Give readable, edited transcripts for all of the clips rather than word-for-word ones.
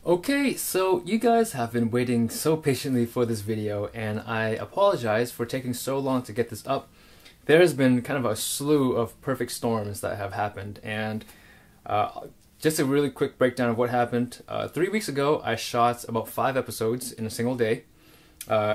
Okay, so you guys have been waiting so patiently for this video, and I apologize for taking so long to get this up. There has been kind of a slew of perfect storms that have happened, and just a really quick breakdown of what happened. 3 weeks ago, I shot about 5 episodes in a single day,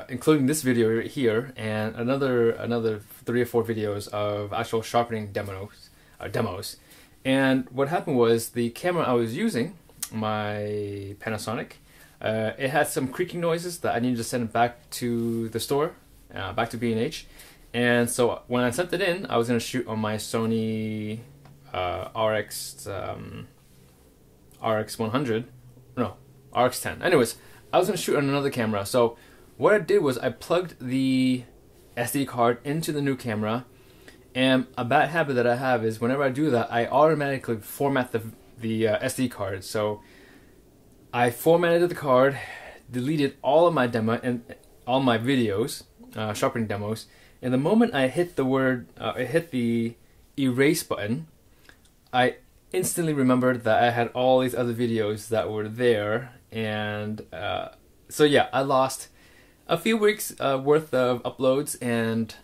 including this video right here, and another 3 or 4 videos of actual sharpening demos. And what happened was the camera I was using, my Panasonic, it had some creaking noises that I needed to send it back to the store, back to B&H. And so when I sent it in, I was going to shoot on my Sony RX100, no, RX10. Anyways, I was going to shoot on another camera. So what I did was I plugged the SD card into the new camera, and a bad habit that I have is whenever I do that, I automatically format the SD card. So I formatted the card, deleted all of my demo and all my videos, sharpening demos, and the moment I hit the erase button, I instantly remembered that I had all these other videos that were there, and so yeah, I lost a few weeks worth of uploads. And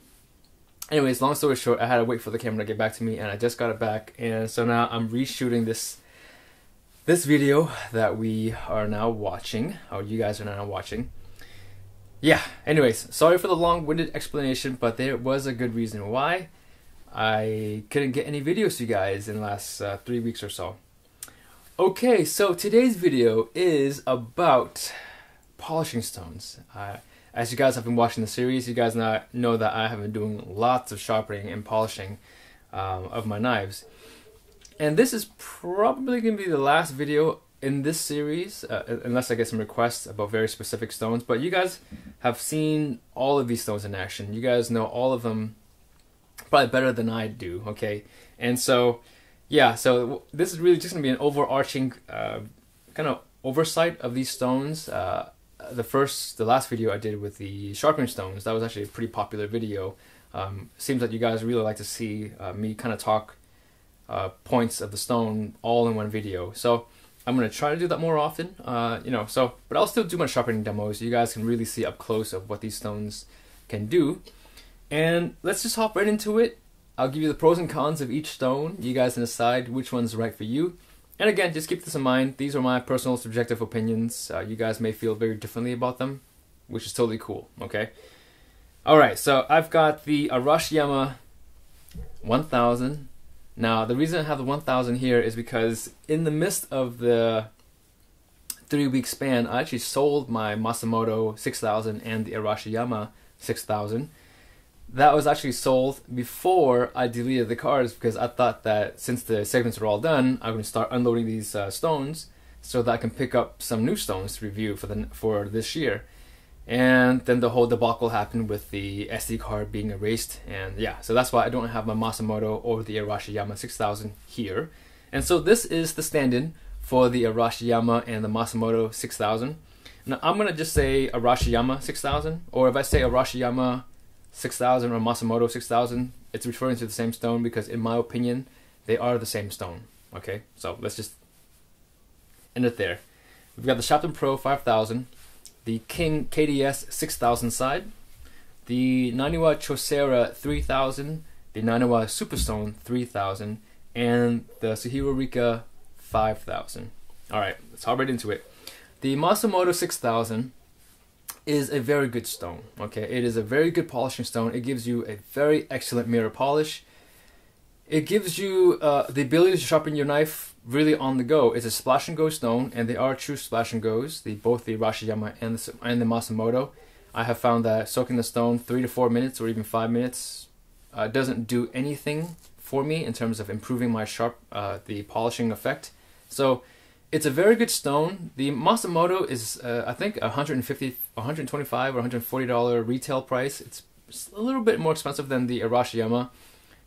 anyways, long story short, I had to wait for the camera to get back to me, and I just got it back, and so now I'm reshooting this video that we are now watching, or you guys are now watching. Yeah, anyways, sorry for the long-winded explanation, but there was a good reason why I couldn't get any videos to you guys in the last 3 weeks or so. Okay, so today's video is about polishing stones. As you guys have been watching the series, you guys know that I have been doing lots of sharpening and polishing of my knives. And this is probably going to be the last video in this series, unless I get some requests about very specific stones. But you guys have seen all of these stones in action. You guys know all of them probably better than I do, okay? And so, yeah, so this is really just going to be an overarching kind of oversight of these stones. The last video I did with the sharpening stones, that was actually a pretty popular video. Seems like you guys really like to see me kind of talk points of the stone all in one video. So I'm going to try to do that more often, but I'll still do my sharpening demos. You guys can really see up close of what these stones can do. And let's just hop right into it. I'll give you the pros and cons of each stone. You guys can decide which one's right for you. And again, just keep this in mind. These are my personal subjective opinions. You guys may feel very differently about them, which is totally cool, okay? Alright, so I've got the Arashiyama 1000. Now, the reason I have the 1000 here is because in the midst of the 3-week span, I actually sold my Mazda Motor 6000 and the Arashiyama 6000. That was actually sold before I deleted the cards, because I thought that since the segments are all done, I'm going to start unloading these stones so that I can pick up some new stones to review for this year. And then the whole debacle happened with the SD card being erased, and yeah, so that's why I don't have my Mazda Motor or the Arashiyama 6000 here. And so this is the stand-in for the Arashiyama and the Mazda Motor 6000. Now I'm going to just say Arashiyama 6000, or if I say Arashiyama 6000 or Mazda Motor 6000, it's referring to the same stone, because in my opinion, they are the same stone. Okay, so let's just end it there. We've got the Shap Pro 5000, the King KDS 6000 side, the Naniwa Tercera 3000, the Naniwa Superstone 3000, and the Suhiro Rika 5000. Alright, let's hop right into it. The Mazda Motor 6000 is a very good stone, okay? It is a very good polishing stone. It gives you a very excellent mirror polish. It gives you the ability to sharpen your knife really on the go. It's a splash and go stone, and they are true splash and goes. Both the Arashiyama and the Mazda Motor. I have found that soaking the stone 3 to 4 minutes or even 5 minutes doesn't do anything for me in terms of improving my the polishing effect. So it's a very good stone. The Mazda Motor is I think $125 or $140 retail price. It's a little bit more expensive than the Arashiyama.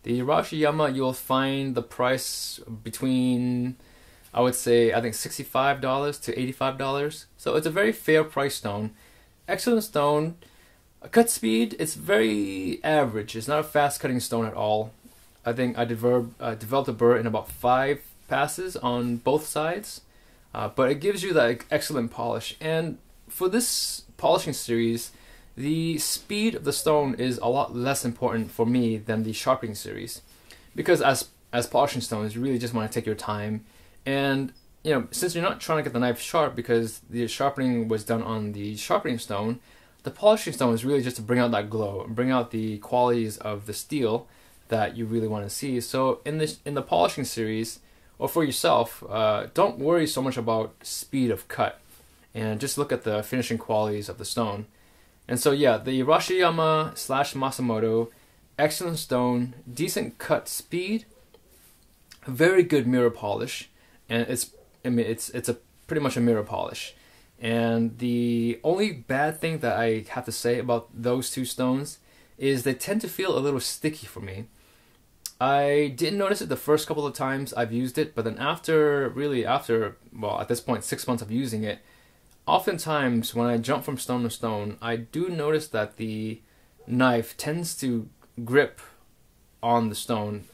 The Arashiyama, you'll find the price between, I would say, I think $65 to $85. So it's a very fair price stone. Excellent stone. Cut speed, it's very average. It's not a fast cutting stone at all. I think I developed a burr in about 5 passes on both sides. but it gives you that excellent polish. And for this polishing series, the speed of the stone is a lot less important for me than the sharpening series, because as polishing stones, you really just want to take your time. And you know, since you're not trying to get the knife sharp because the sharpening was done on the sharpening stone, the polishing stone is really just to bring out that glow, bring out the qualities of the steel that you really want to see. So in the polishing series, or for yourself, don't worry so much about speed of cut, and just look at the finishing qualities of the stone. And so yeah, the Arashiyama / Mazda Motor, excellent stone, decent cut speed, very good mirror polish, and it's a pretty much a mirror polish. And the only bad thing that I have to say about those two stones is they tend to feel a little sticky for me. I didn't notice it the first couple of times I've used it, but then after, well, at this point, 6 months of using it, oftentimes when I jump from stone to stone, I do notice that the knife tends to grip on the stone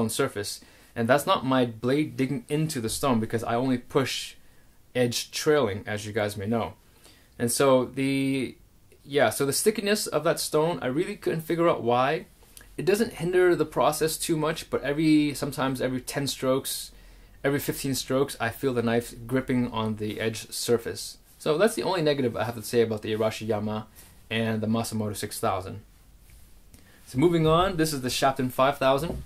surface. And that's not my blade digging into the stone, because I only push edge trailing, as you guys may know. And so the stickiness of that stone, I really couldn't figure out why. It doesn't hinder the process too much, but sometimes every 10 strokes, every 15 strokes, I feel the knife gripping on the edge surface. So that's the only negative I have to say about the Arashiyama and the Mazda Motor 6000. So moving on, this is the Shap 5000.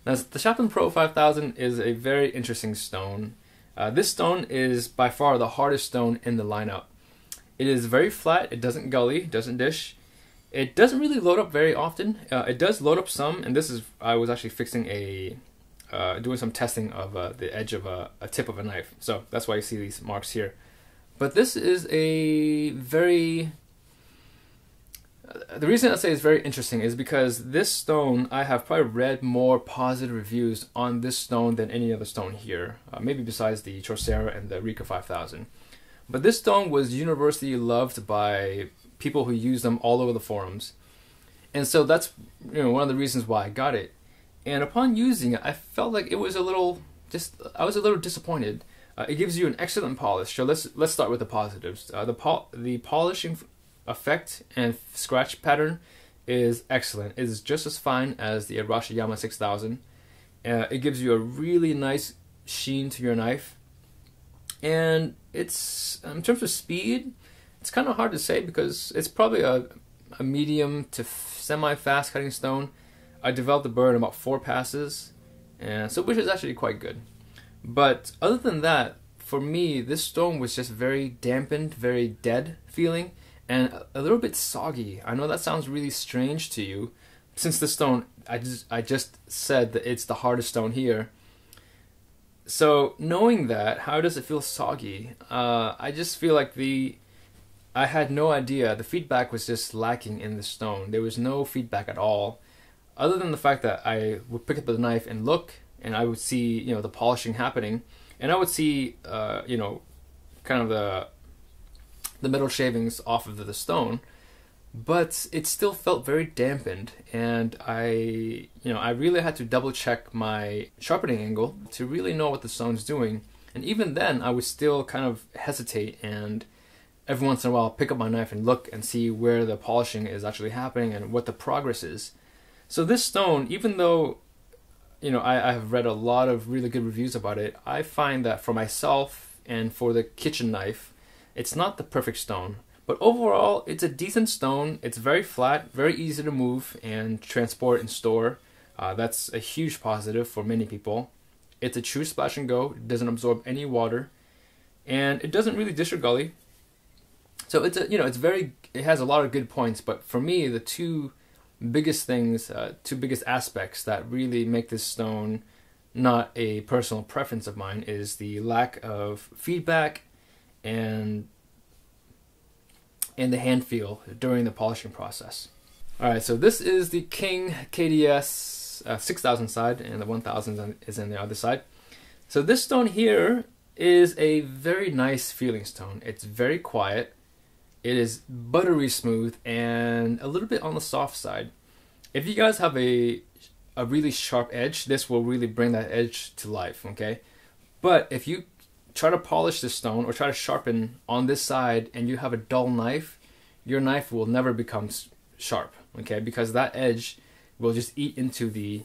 Now, the Shap Pro 5000 is a very interesting stone. This stone is by far the hardest stone in the lineup. It is very flat, it doesn't gully, doesn't dish. It doesn't really load up very often. It does load up some, and I was actually fixing doing some testing of the edge of a tip of a knife. So that's why you see these marks here. But this is a very... The reason I say it's very interesting is because this stone, I have probably read more positive reviews on this stone than any other stone here, maybe besides the Tercera and the Rika 5000. But this stone was universally loved by people who use them all over the forums. And so that's one of the reasons why I got it. And upon using it, I felt like I was a little disappointed. It gives you an excellent polish. So let's start with the positives. The polishing effect and scratch pattern is excellent. It is just as fine as the Arashiyama 6000. It gives you a really nice sheen to your knife. And it's, in terms of speed, it's kind of hard to say because it's probably a medium to semi-fast cutting stone. I developed the burr in about 4 passes, and so which is actually quite good. But other than that, for me, this stone was just very dampened, very dead feeling, and a little bit soggy. I know that sounds really strange to you, since the stone, I just said that it's the hardest stone here. So knowing that, how does it feel soggy? I just feel like I had no idea. The feedback was just lacking in the stone. There was no feedback at all, other than the fact that I would pick up the knife and look, and I would see, the polishing happening, and I would see, kind of the metal shavings off of the stone, but it still felt very dampened, and I really had to double check my sharpening angle to really know what the stone's doing. And even then, I would still kind of hesitate, and every once in a while pick up my knife and look and see where the polishing is actually happening and what the progress is. So this stone, even though I have read a lot of really good reviews about it, I find that for myself and for the kitchen knife, it's not the perfect stone. But overall, it's a decent stone. It's very flat, very easy to move and transport and store. That's a huge positive for many people. It's a true splash and go. It doesn't absorb any water, and it doesn't really dish or gully. So it has a lot of good points. But for me, the two biggest aspects that really make this stone not a personal preference of mine is the lack of feedback and the hand feel during the polishing process. Alright, so this is the King KDS 6000 side, and the 1000 is in the other side. So this stone here is a very nice feeling stone. It's very quiet. It is buttery smooth and a little bit on the soft side. If you guys have a really sharp edge, this will really bring that edge to life, okay? But if you try to polish this stone or try to sharpen on this side and you have a dull knife, your knife will never become sharp, okay? Because that edge will just eat into the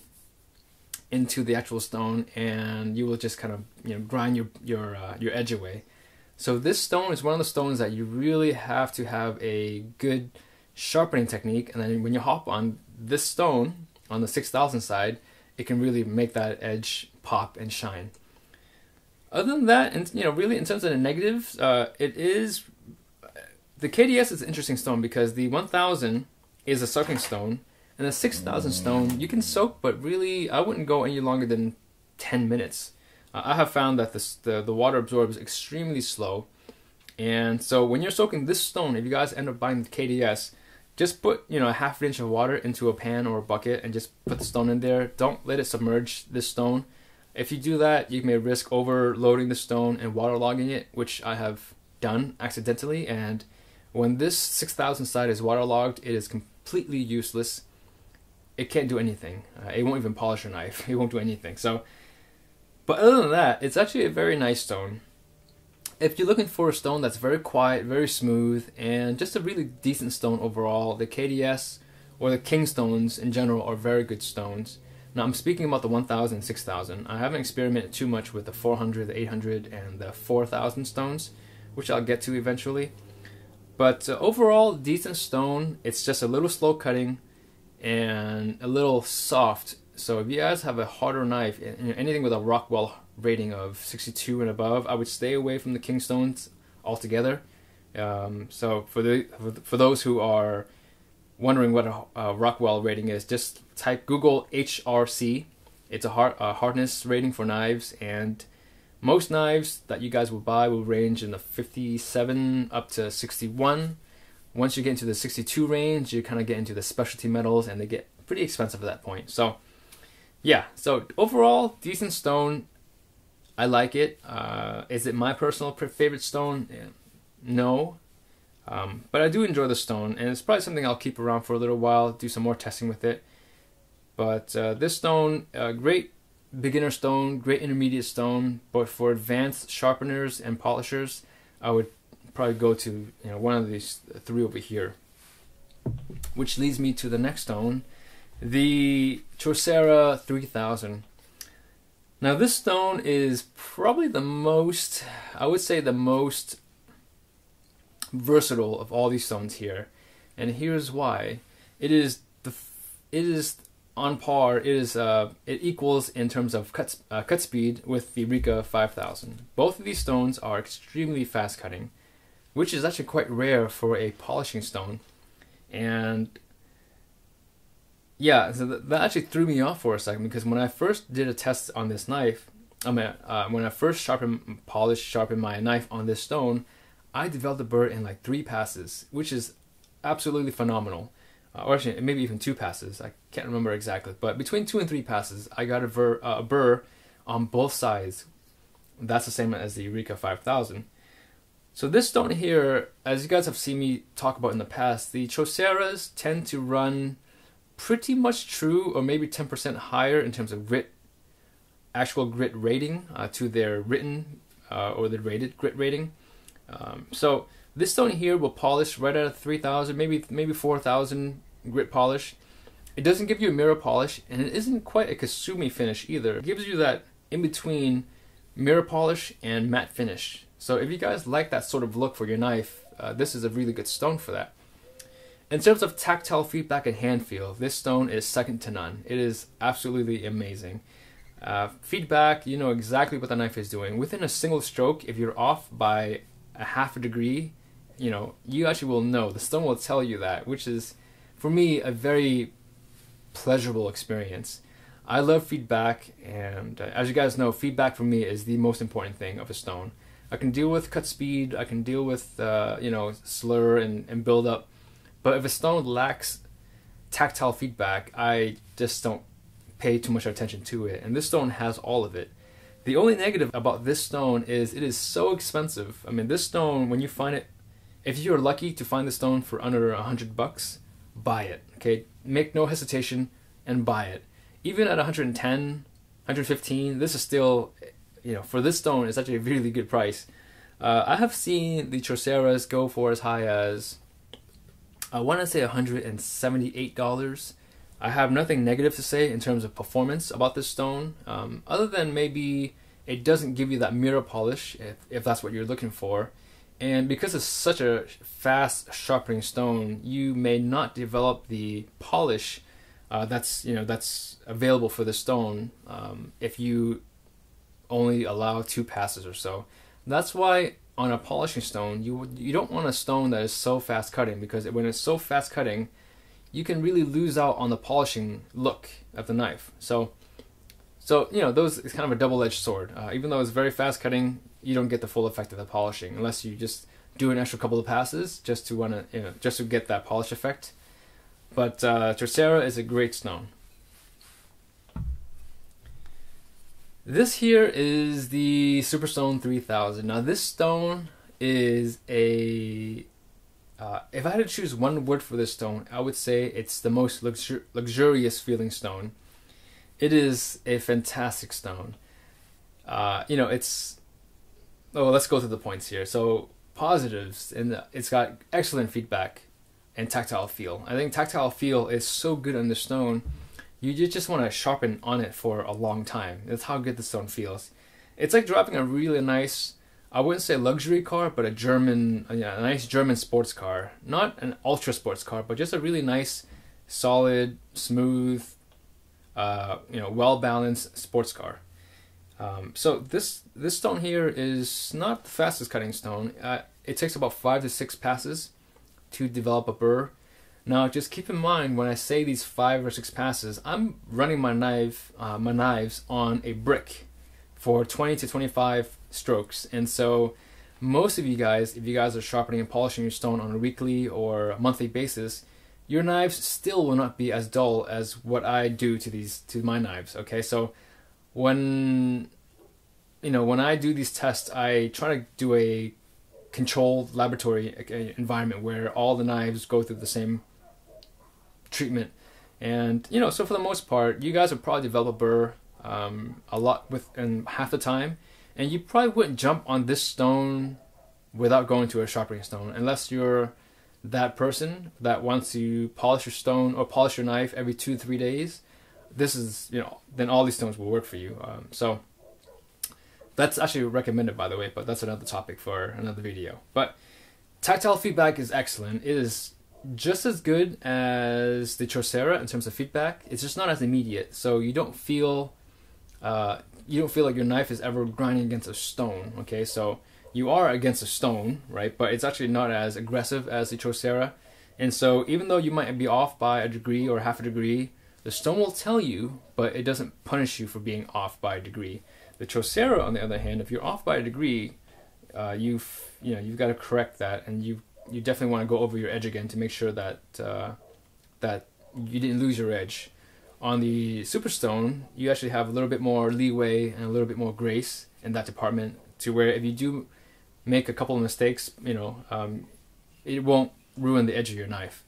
actual stone, and you will just kind of, you know, grind your edge away. So this stone is one of the stones that you really have to have a good sharpening technique, and then when you hop on this stone on the 6000 side, it can really make that edge pop and shine. Other than that, and you know, really in terms of the negatives, it is the KDS is an interesting stone because the 1000 is a soaking stone, and the 6000 stone you can soak, but really I wouldn't go any longer than 10 minutes. I have found that the water absorbs extremely slow, and so when you're soaking this stone, if you guys end up buying the KDS, just put, you know, a half an inch of water into a pan or a bucket and just put the stone in there. Don't let it submerge this stone. If you do that, you may risk overloading the stone and waterlogging it, which I have done accidentally. And when this 6000 side is waterlogged, it is completely useless. It can't do anything. It won't even polish your knife. It won't do anything. So, but other than that, it's actually a very nice stone. If you're looking for a stone that's very quiet, very smooth, and just a really decent stone overall, the KDS or the King stones in general are very good stones. Now I'm speaking about the 1000 and 6000. I haven't experimented too much with the 400, the 800, and the 4000 stones, which I'll get to eventually. But overall, decent stone. It's just a little slow cutting and a little soft. So if you guys have a harder knife, anything with a Rockwell rating of 62 and above, I would stay away from the King stones altogether. So for those who are wondering what a Rockwell rating is, just type Google HRC. It's a hardness rating for knives, and most knives that you guys will buy will range in the 57 up to 61. Once you get into the 62 range, you kind of get into the specialty metals, and they get pretty expensive at that point. So yeah, so overall, decent stone. I like it. Is it my personal favorite stone? No. But I do enjoy the stone, and it's probably something I'll keep around for a little while, do some more testing with it. But this stone, great beginner stone, great intermediate stone, but for advanced sharpeners and polishers, I would probably go to, you know, one of these three over here. Which leads me to the next stone, the Tercera 3000. Now this stone is probably the most, I would say the most versatile of all these stones here, and here's why. It is on par. It equals in terms of cut speed with the Rika 5000. Both of these stones are extremely fast cutting, which is actually quite rare for a polishing stone. And yeah, so that actually threw me off for a second, because when I first did a test on this knife, when I first sharpened my knife on this stone, I developed the burr in like 3 passes, which is absolutely phenomenal. Or actually, maybe even 2 passes. I can't remember exactly, but between 2 and 3 passes, I got a burr on both sides. That's the same as the Rika 5000. So this stone here, as you guys have seen me talk about in the past, the Terceras tend to run pretty much true, or maybe 10% higher in terms of grit, actual grit rating to their written or the rated grit rating. So this stone here will polish right at a 3000, maybe 4000 grit polish. It doesn't give you a mirror polish, and it isn't quite a Kasumi finish either. It gives you that in between mirror polish and matte finish. So if you guys like that sort of look for your knife, this is a really good stone for that. In terms of tactile feedback and hand feel, this stone is second to none. It is absolutely amazing. Feedback, you know exactly what the knife is doing. Within a single stroke, if you're off by a half a degree, you know, you actually will know. The stone will tell you that, which is, for me, a very pleasurable experience. I love feedback, and as you guys know, feedback for me is the most important thing of a stone. I can deal with cut speed, I can deal with, you know, slur and build up, but if a stone lacks tactile feedback, I just don't pay too much attention to it, and this stone has all of it. The only negative about this stone is it is so expensive. I mean, this stone, when you find it, if you're lucky to find the stone for under $100, buy it, okay? Make no hesitation and buy it. Even at 110, 115, this is still, for this stone, it's actually a really good price. I have seen the Terceras go for as high as, I want to say $178. I have nothing negative to say in terms of performance about this stone, other than maybe it doesn't give you that mirror polish if that's what you're looking for. And because it's such a fast sharpening stone, you may not develop the polish that's available for the stone if you only allow 2 passes or so. That's why on a polishing stone, you don't want a stone that is so fast cutting, because when it's so fast cutting, you can really lose out on the polishing look of the knife. So those is kind of a double-edged sword. Even though it's very fast cutting, you don't get the full effect of the polishing unless you just do an extra couple of passes just to get that polish effect. But Tercera is a great stone. This here is the Superstone 3000. Now this stone is a if I had to choose one word for this stone, I would say it's the most luxurious feeling stone. It is a fantastic stone. Let's go through the points here. So positives, and it's got excellent feedback and tactile feel. I think tactile feel is so good on the stone. You just want to sharpen on it for a long time. That's how good the stone feels. It's like dropping a really nice, I wouldn't say luxury car, but a nice German sports car. Not an ultra sports car, but just a really nice, solid, smooth, well-balanced sports car. So this stone here is not the fastest cutting stone. It takes about 5 to 6 passes to develop a burr. Now, just keep in mind when I say these 5 or 6 passes, I'm running my knives on a brick for 20 to 25 strokes, and so most of you guys, if you guys are sharpening and polishing your stone on a weekly or a monthly basis, your knives still will not be as dull as what I do to my knives. Okay, so when I do these tests, I try to do a controlled laboratory environment where all the knives go through the same treatment, and so for the most part, you guys would probably develop a burr a lot within half the time, and you probably wouldn't jump on this stone without going to a sharpening stone, unless you're that person that wants to polish your stone or polish your knife every 2-3 days. This is, then all these stones will work for you. So that's actually recommended, by the way, but that's another topic for another video. But tactile feedback is excellent. It is just as good as the Tercera in terms of feedback. It's just not as immediate, so you don't feel like your knife is ever grinding against a stone. Okay, so you are against a stone, right? But it's actually not as aggressive as the Tercera, and so even though you might be off by a degree or half a degree, the stone will tell you, but it doesn't punish you for being off by a degree. The Tercera, on the other hand, if you're off by a degree, you've got to correct that, and you definitely want to go over your edge again to make sure that that you didn't lose your edge. On the Superstone, you actually have a little bit more leeway and a little bit more grace in that department, to where if you do make a couple of mistakes, it won't ruin the edge of your knife.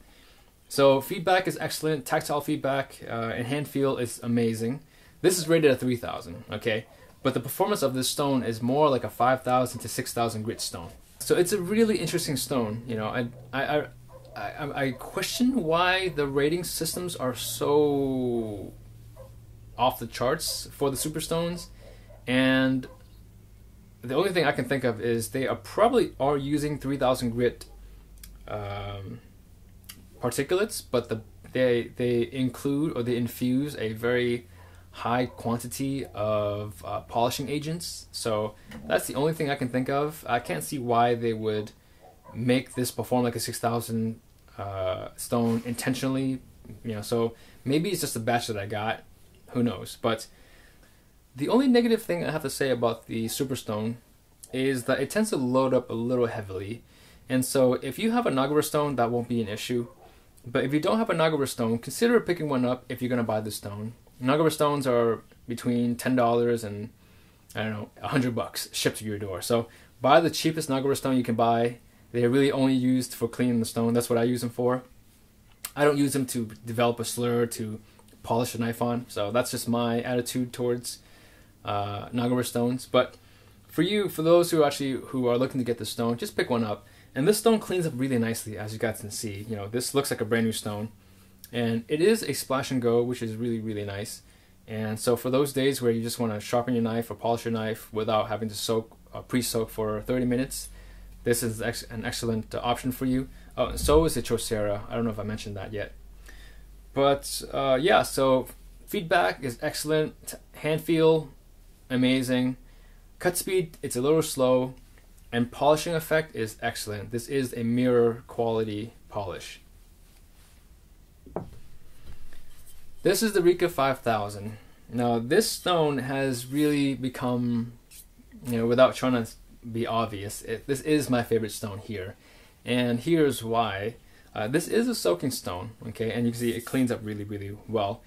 So feedback is excellent. Tactile feedback and hand feel is amazing. This is rated at 3000, okay? But the performance of this stone is more like a 5000 to 6000 grit stone. So it's a really interesting stone. I question why the rating systems are so off the charts for the Superstones, and the only thing I can think of is they probably are using 3000 grit particulates, but they include, or they infuse, a very high quantity of polishing agents. So that's the only thing I can think of. I can't see why they would make this perform like a 6000 stone intentionally. So maybe it's just a batch that I got, who knows. But the only negative thing I have to say about the Superstone is that it tends to load up a little heavily, and so if you have a Nagara stone, that won't be an issue. But if you don't have a Nagara stone, consider picking one up if you're going to buy the stone. Nagara stones are between $10 and, I don't know, $100 shipped to your door. So buy the cheapest Nagara stone you can buy. They're really only used for cleaning the stone. That's what I use them for. I don't use them to develop a slur to polish a knife on. So that's just my attitude towards Nagamura stones. But for those who are looking to get the stone, just pick one up. And this stone cleans up really nicely, as you guys can see. You know, this looks like a brand new stone. And it is a splash and go, which is really, really nice. And so for those days where you just want to sharpen your knife or polish your knife without having to pre-soak for 30 minutes, this is an excellent option for you. Oh, and so is the Tercera. I don't know if I mentioned that yet. But yeah, so feedback is excellent. Hand feel, amazing. Cut speed, it's a little slow. And polishing effect is excellent. This is a mirror quality polish. This is the Rika 5000. Now this stone has really become, you know, without trying to be obvious, this is my favorite stone here. And here's why. This is a soaking stone, okay, and you can see it cleans up really, really well.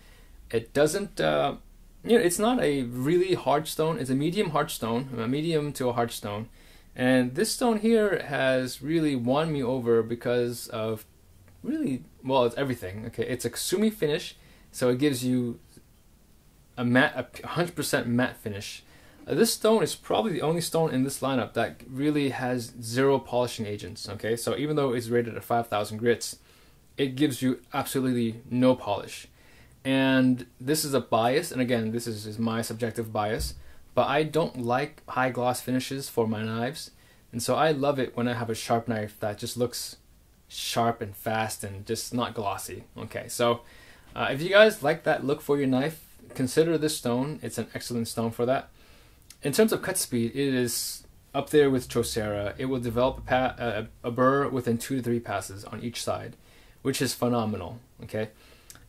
It doesn't, you know, it's not a really hard stone. It's a medium hard stone, a medium to a hard stone. And this stone here has really won me over because of really, well, it's everything, okay. It's a kusumi finish, so it gives you a 100% matte finish. This stone is probably the only stone in this lineup that really has 0 polishing agents, okay? So even though it's rated at 5,000 grits, it gives you absolutely no polish. And this is a bias, and again, this is my subjective bias, but I don't like high gloss finishes for my knives. And so I love it when I have a sharp knife that just looks sharp and fast and just not glossy, okay? So if you guys like that look for your knife, consider this stone. It's an excellent stone for that. In terms of cut speed, it is up there with Tercera. It will develop a burr within 2 to 3 passes on each side, which is phenomenal, okay?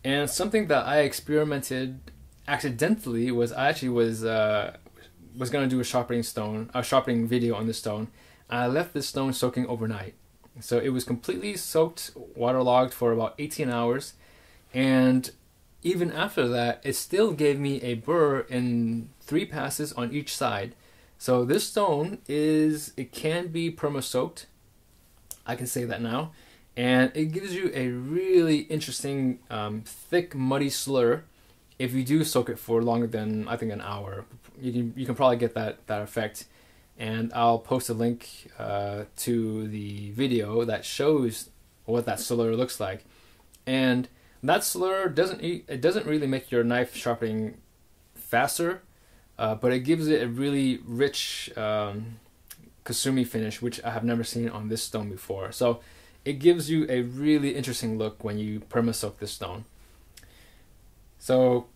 And something that I experimented accidentally was I actually was going to do a sharpening video on this stone. I left this stone soaking overnight. So it was completely soaked, waterlogged for about 18 hours. And even after that, it still gave me a burr in 3 passes on each side. So this stone it can be perma-soaked. I can say that now. And it gives you a really interesting, thick, muddy slur if you do soak it for longer than, I think, an hour. You can probably get that effect. And I'll post a link to the video that shows what that slur looks like. And that slur doesn't really make your knife sharpening faster, but it gives it a really rich kusumi finish, which I have never seen on this stone before. So it gives you a really interesting look when you perma-soak this stone. So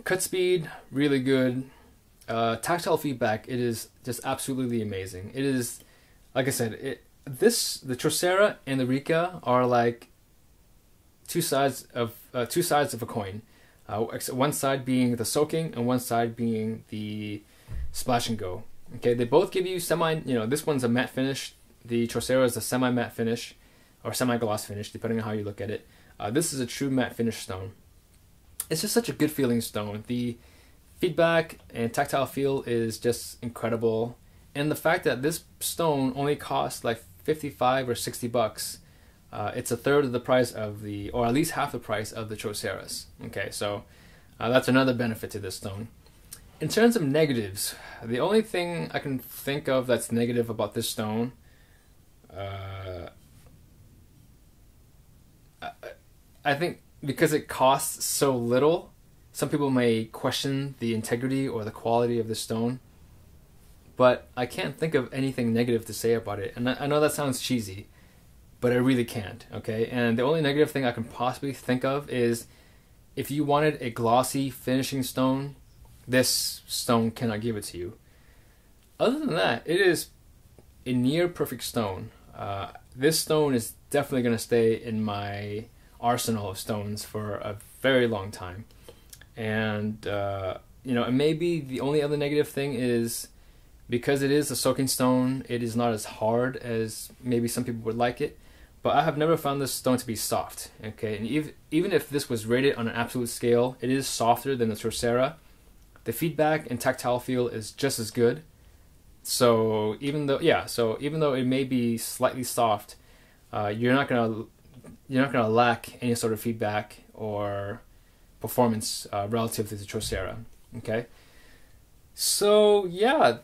cut speed, really good. Tactile feedback, it is just absolutely amazing. It is, like I said, the Tercera and the Rika are like two sides of a coin. One side being the soaking and one side being the splash and go. Okay, they both give you this one's a matte finish. The Tercera is a semi-matte finish or semi-gloss finish, depending on how you look at it. This is a true matte finish stone. It's just such a good feeling stone. The feedback and tactile feel is just incredible. And the fact that this stone only costs like 55 or 60 bucks, it's a third of the price of or at least half the price of the Terceras. Okay, so that's another benefit to this stone. In terms of negatives, the only thing I can think of that's negative about this stone, I think because it costs so little, some people may question the integrity or the quality of the stone, but I can't think of anything negative to say about it. And I know that sounds cheesy, but I really can't, okay? And the only negative thing I can possibly think of is if you wanted a glossy finishing stone, this stone cannot give it to you. Other than that, it is a near perfect stone. This stone is definitely going to stay in my arsenal of stones for a very long time. And and maybe the only other negative thing is because it is a soaking stone, it is not as hard as maybe some people would like it. But I have never found this stone to be soft. Okay, and even if this was rated on an absolute scale, it is softer than the Tercera. The feedback and tactile feel is just as good. So even though it may be slightly soft, you're not gonna lack any sort of feedback or performance relative to the Tercera. Okay. So yeah,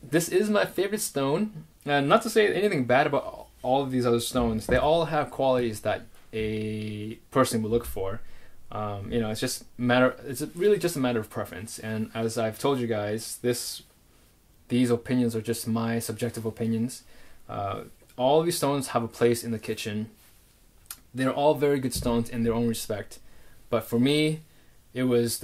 this is my favorite stone. And not to say anything bad about all of these other stones. They all have qualities that a person would look for. You know, it's just matter. It's really just a matter of preference. And as I've told you guys, these opinions are just my subjective opinions. All of these stones have a place in the kitchen. They're all very good stones in their own respect. But for me, it was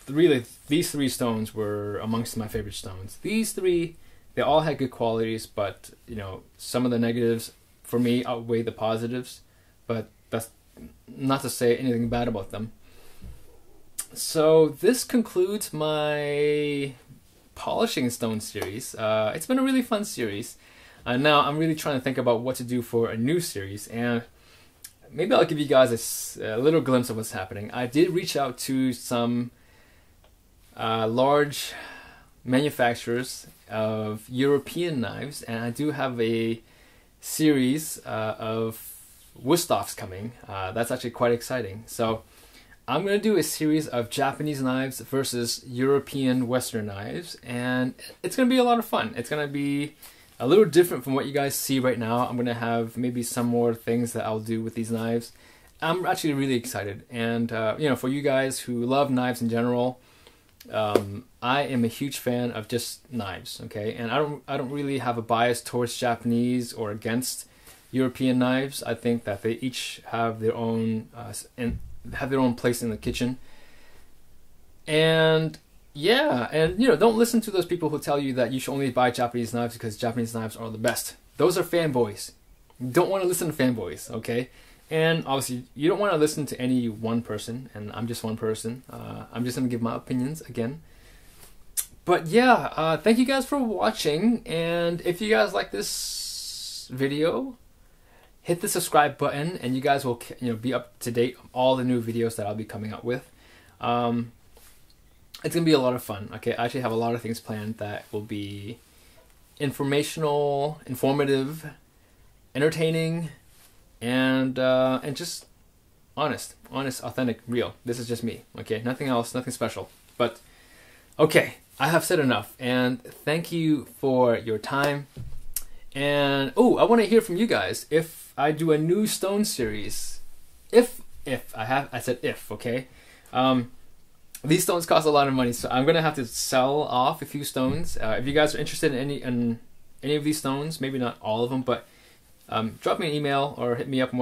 really these three stones were amongst my favorite stones. These three, they all had good qualities, but you know, some of the negatives for me outweigh the positives. But that's not to say anything bad about them. So this concludes my polishing stone series. It's been a really fun series. Now I'm really trying to think about what to do for a new series, and maybe I'll give you guys a little glimpse of what's happening. I did reach out to some large manufacturers of European knives, and I do have a series of Whetstones coming. That's actually quite exciting. So I'm going to do a series of Japanese knives versus European Western knives, and it's going to be a lot of fun. It's going to be a little different from what you guys see right now. I'm going to have maybe some more things that I'll do with these knives. I'm actually really excited. And, you know, for you guys who love knives in general, I am a huge fan of just knives, okay? And I don't really have a bias towards Japanese or against European knives. I think that they each have their own place in the kitchen. And yeah, and you know, don't listen to those people who tell you that you should only buy Japanese knives because Japanese knives are the best. Those are fanboys. You don't want to listen to fanboys, okay? And obviously, you don't want to listen to any one person, and I'm just one person. I'm just going to give my opinions again. But yeah, thank you guys for watching, and if you guys like this video, hit the subscribe button, and you guys will, you know, be up to date on all the new videos that I'll be coming up with. It's going to be a lot of fun. Okay, I actually have a lot of things planned that will be informational, informative, entertaining, and just honest, authentic, real. This is just me. Okay, nothing else, nothing special. But okay, I have said enough, and thank you for your time. And oh, I want to hear from you guys if I do a new stone series. I said if, okay. These stones cost a lot of money, so I'm gonna have to sell off a few stones. If you guys are interested in any of these stones, maybe not all of them, but drop me an email or hit me up on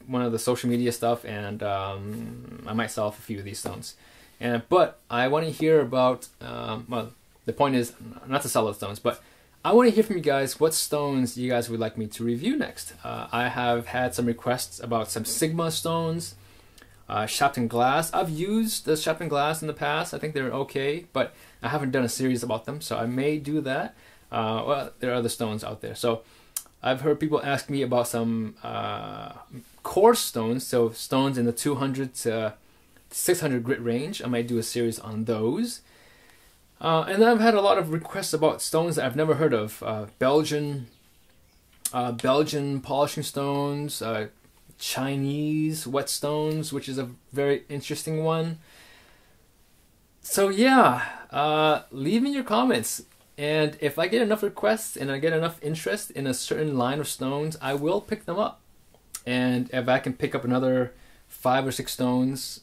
one of the social media stuff, and I might sell off a few of these stones. But I want to hear about. Well, the point is not to sell those stones, but I want to hear from you guys what stones you guys would like me to review next. I have had some requests about some Sigma stones. Shap glass. I've used the Shap glass in the past. I think they're okay, but I haven't done a series about them, so I may do that. Well, there are other stones out there. So I've heard people ask me about some coarse stones, so stones in the 200 to 600 grit range. I might do a series on those. And I've had a lot of requests about stones that I've never heard of. Belgian polishing stones, Chinese whetstones, which is a very interesting one. So yeah, leave me your comments, and if I get enough requests and I get enough interest in a certain line of stones, I will pick them up. And if I can pick up another 5 or 6 stones,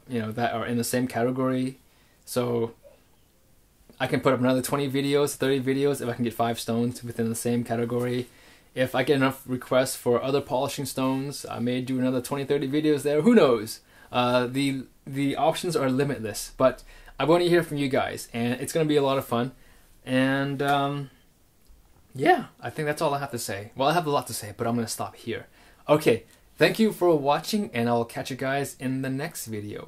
you know, that are in the same category, so I can put up another 20 videos, 30 videos if I can get 5 stones within the same category. If I get enough requests for other polishing stones, I may do another 20, 30 videos there. Who knows? The options are limitless, but I want to hear from you guys, and it's going to be a lot of fun. And yeah, I think that's all I have to say. Well, I have a lot to say, but I'm going to stop here. Okay, thank you for watching, and I'll catch you guys in the next video.